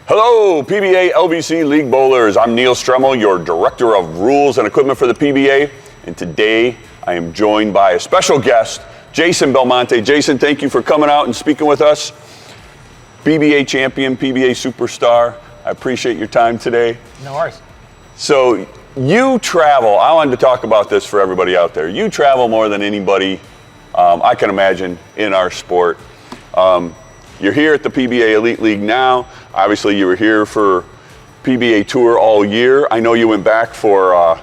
Hello, PBA LVC League Bowlers. I'm Neil Stremmel, your Director of Rules and Equipment for the PBA. And today I am joined by a special guest, Jason Belmonte. Jason, thank you for coming out and speaking with us. PBA champion, PBA superstar. I appreciate your time today. No worries. So you travel, I wanted to talk about this for everybody out there. You travel more than anybody I can imagine in our sport. You're here at the PBA Elite League now. Obviously, you were here for PBA Tour all year. I know you went back for a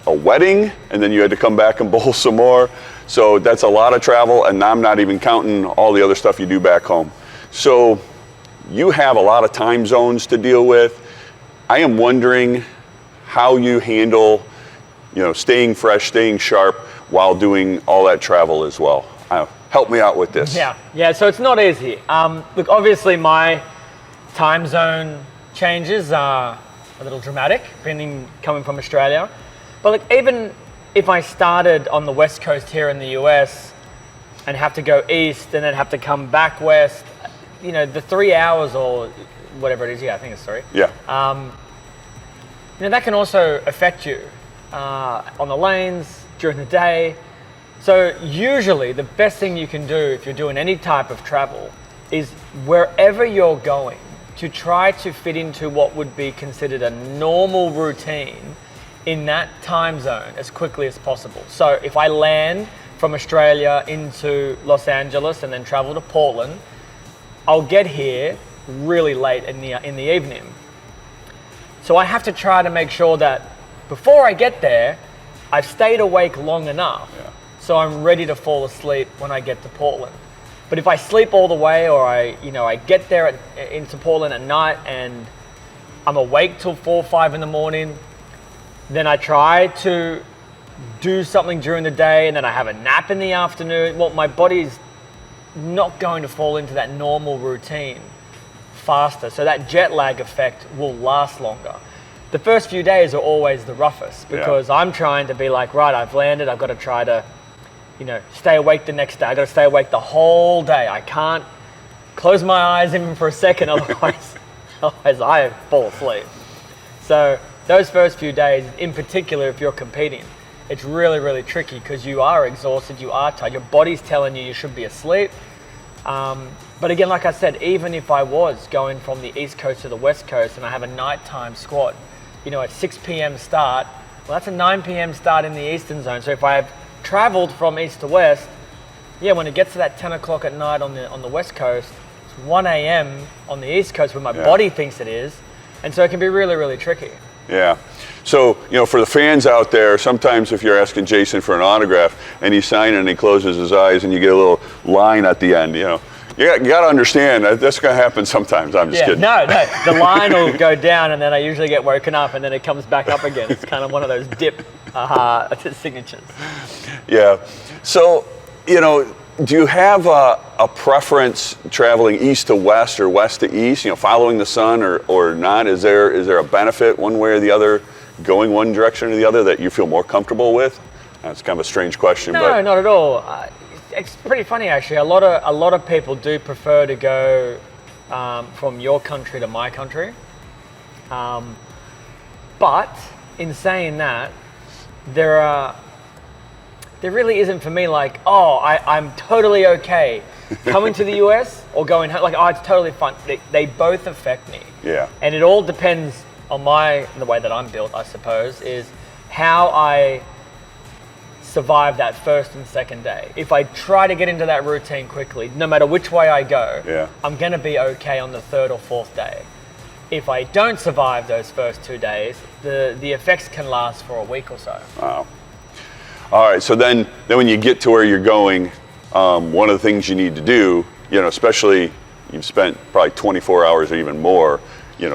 wedding, and then you had to come back and bowl some more. So that's a lot of travel, and I'm not even counting all the other stuff you do back home. So you have a lot of time zones to deal with. I am wondering how you handle, staying fresh, staying sharp while doing all that travel as well. Help me out with this. Yeah. So it's not easy. Look, obviously my time zone changes are a little dramatic, coming from Australia. But like, even if I started on the West Coast here in the US and have to go east and then have to come back west, the 3 hours or whatever it is, I think it's 3. Yeah. That can also affect you on the lanes during the day. So usually the best thing you can do if you're doing any type of travel is wherever you're going to try to fit into what would be considered a normal routine in that time zone as quickly as possible. So if I land from Australia into Los Angeles and then travel to Portland, I'll get here really late in the evening. So I have to try to make sure that before I get there, I've stayed awake long enough. Yeah. So I'm ready to fall asleep when I get to Portland. But if I sleep all the way, or I get there into Portland at night and I'm awake till 4 or 5 in the morning, then I try to do something during the day and then I have a nap in the afternoon. Well, my body's not going to fall into that normal routine faster. So that jet lag effect will last longer. The first few days are always the roughest because I'm trying to be like, right, I've landed, I've got to try to stay awake the next day. I got to stay awake the whole day. I can't close my eyes even for a second, otherwise I fall asleep. So those first few days, in particular, if you're competing, it's really, really tricky because you are exhausted, you are tired. Your body's telling you should be asleep. But again, like I said, even if I was going from the East Coast to the West Coast and I have a nighttime squad, at 6 p.m. start, well, that's a 9 p.m. start in the Eastern Zone. So if I've traveled from east to west, when it gets to that 10 o'clock at night on the West Coast, it's 1 a.m. on the East Coast where my body thinks it is. And so it can be really, really tricky. Yeah. So, for the fans out there, sometimes if you're asking Jason for an autograph and he's signing and he closes his eyes and you get a little line at the end, you got to understand that that's going to happen sometimes. I'm just kidding. No. The line will go down and then I usually get woken up and then it comes back up again. It's kind of one of those dip signatures. Yeah. So, do you have a preference traveling east to west or west to east, following the sun or not? Is there a benefit one way or the other, going one direction or the other that you feel more comfortable with? That's kind of a strange question. No, not at all. It's pretty funny actually. A lot of people do prefer to go from your country to my country. But in saying that, there really isn't for me like, I'm totally okay coming to the US or going home. Like, it's totally fun. They both affect me. Yeah. And it all depends on the way that I'm built, I suppose, is how I survive that first and second day. If I try to get into that routine quickly, no matter which way I go, I'm going to be okay on the third or fourth day. If I don't survive those first 2 days, the effects can last for a week or so. Wow. All right, so then when you get to where you're going, one of the things you need to do, especially you've spent probably 24 hours or even more,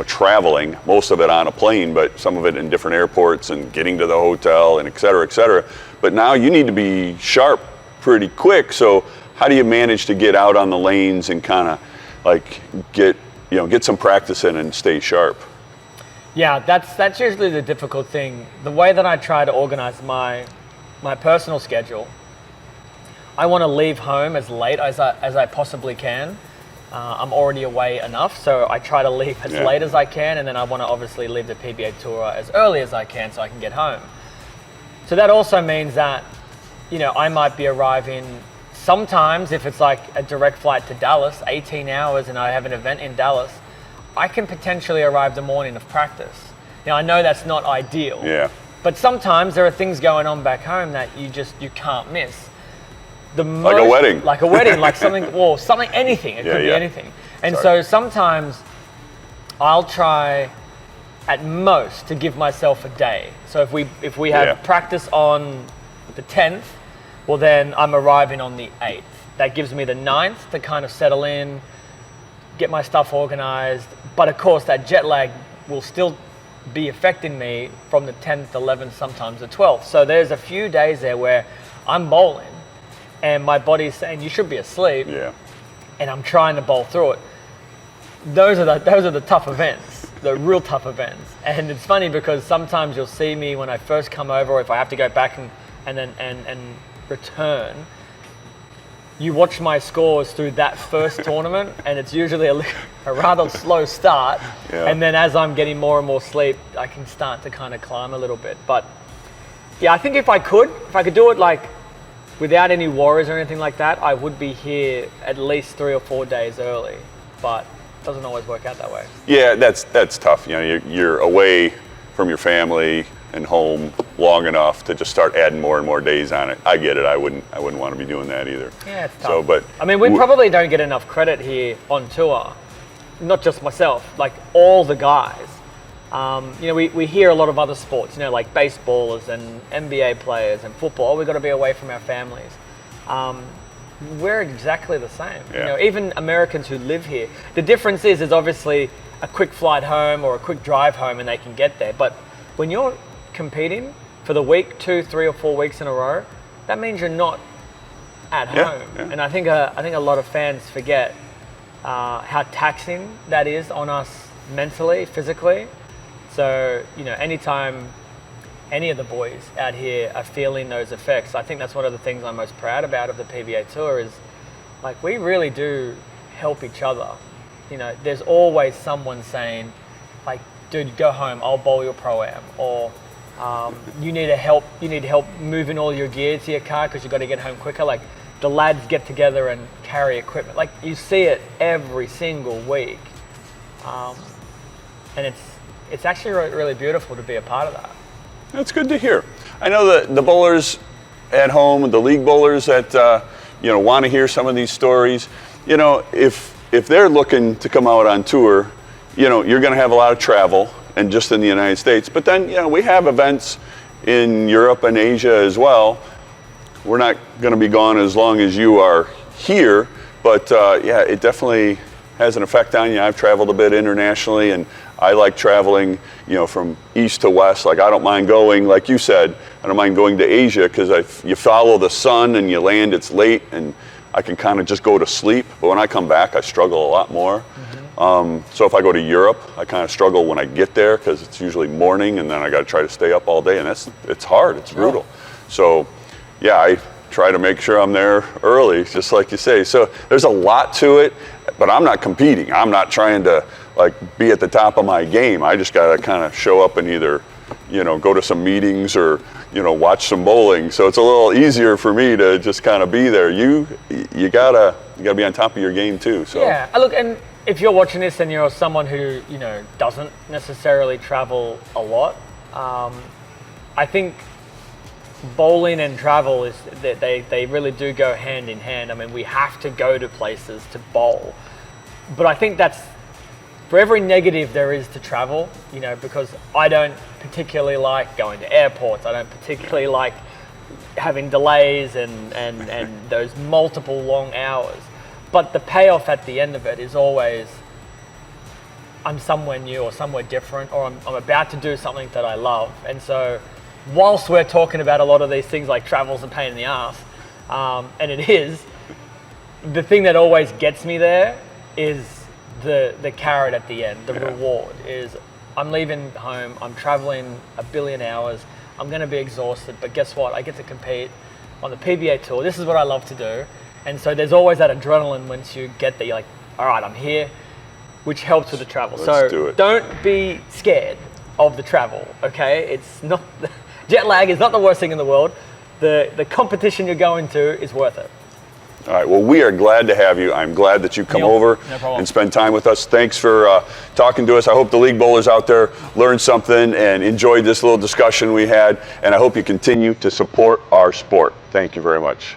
traveling, most of it on a plane, but some of it in different airports and getting to the hotel and et cetera, et cetera. But now you need to be sharp pretty quick. So how do you manage to get out on the lanes and kind of like get some practice in and stay sharp? Yeah, that's usually the difficult thing. The way that I try to organize my personal schedule, I want to leave home as late as I possibly can I'm already away enough, so I try to leave as Yeah. late as I can, and then I want to obviously leave the PBA Tour as early as I can so I can get home. So that also means that, you know, I might be arriving sometimes, if it's like a direct flight to Dallas, 18 hours, and I have an event in Dallas, I can potentially arrive the morning of practice. Now, I know that's not ideal, Yeah. but sometimes there are things going on back home that you can't miss. Like a wedding. Like a wedding, like something, well, something, anything. It could be anything. And Sorry. so sometimes I'll try at most to give myself a day. So if we have practice on the 10th, well then I'm arriving on the 8th. That gives me the 9th to kind of settle in, get my stuff organized. But of course that jet lag will still be affecting me from the 10th, 11th, sometimes the 12th. So there's a few days there where I'm bowling and my body's saying you should be asleep, Yeah. and I'm trying to bowl through it. Those are the tough events, the real tough events. And it's funny because sometimes you'll see me when I first come over, or if I have to go back and return. You watch my scores through that first tournament, and it's usually a rather slow start. Yeah. And then as I'm getting more and more sleep, I can start to kind of climb a little bit. But yeah, I think if I could do it like without any worries or anything like that, I would be here at least 3 or 4 days early. But it doesn't always work out that way. Yeah, that's tough. You know, you're away from your family and home long enough to just start adding more and more days on it. I get it. I wouldn't want to be doing that either. Yeah, it's tough. So, but I mean, we probably don't get enough credit here on tour. Not just myself, like all the guys. You know, we hear a lot of other sports, you know, like baseballers and NBA players and football. Oh, we've got to be away from our families. We're exactly the same. Yeah. You know, even Americans who live here. The difference is obviously a quick flight home or a quick drive home and they can get there. But when you're competing for the week, 2, 3, or 4 weeks in a row, that means you're not at home. Yeah. And I think a lot of fans forget how taxing that is on us mentally, physically. So, you know, anytime any of the boys out here are feeling those effects, I think that's one of the things I'm most proud about of the PBA Tour is, like, we really do help each other. You know, there's always someone saying, like, dude, go home, I'll bowl your pro-am. Or you need help moving all your gear to your car because you've got to get home quicker. Like, the lads get together and carry equipment. Like, you see it every single week. And it's actually really beautiful to be a part of that. That's good to hear. I know that the bowlers at home, the league bowlers that you know, want to hear some of these stories. You know, if they're looking to come out on tour, you know, you're going to have a lot of travel, and just in the United States. But then, you know, we have events in Europe and Asia as well. We're not going to be gone as long as you are here, but yeah, it definitely has an effect on you. I've traveled a bit internationally, and I like traveling, you know, from east to west. Like, I don't mind going, like you said, I don't mind going to Asia because you follow the sun and you land, it's late, and I can kind of just go to sleep. But when I come back, I struggle a lot more. So if I go to Europe, I kind of struggle when I get there because it's usually morning, and then I got to try to stay up all day, and it's hard, it's brutal. So yeah, I try to make sure I'm there early, just like you say. So there's a lot to it, but I'm not competing. I'm not trying to like be at the top of my game. I just got to kind of show up and either, you know, go to some meetings or, you know, watch some bowling. So it's a little easier for me to just kind of be there. You gotta be on top of your game too. So yeah, look, and if you're watching this and you're someone who, you know, doesn't necessarily travel a lot, I think bowling and travel is that they really do go hand in hand. I mean, we have to go to places to bowl, but I think that's for every negative there is to travel, you know, because I don't particularly like going to airports. I don't particularly like having delays and those multiple long hours. But the payoff at the end of it is always I'm somewhere new or somewhere different, or I'm about to do something that I love. And so whilst we're talking about a lot of these things like travel's a pain in the ass, and it is, the thing that always gets me there is the carrot at the end, the reward is I'm leaving home, I'm traveling 1 billion hours, I'm going to be exhausted, but guess what? I get to compete on the PBA Tour. This is what I love to do. And so there's always that adrenaline once you get there. You're like, all right, I'm here, which helps with the travel. Let's do it. Don't be scared of the travel, okay? It's not, jet lag is not the worst thing in the world. The competition you're going to is worth it. All right, well, we are glad to have you. I'm glad that you come Neil, over no problem. and spend time with us. Thanks for talking to us. I hope the league bowlers out there learned something and enjoyed this little discussion we had, and I hope you continue to support our sport. Thank you very much.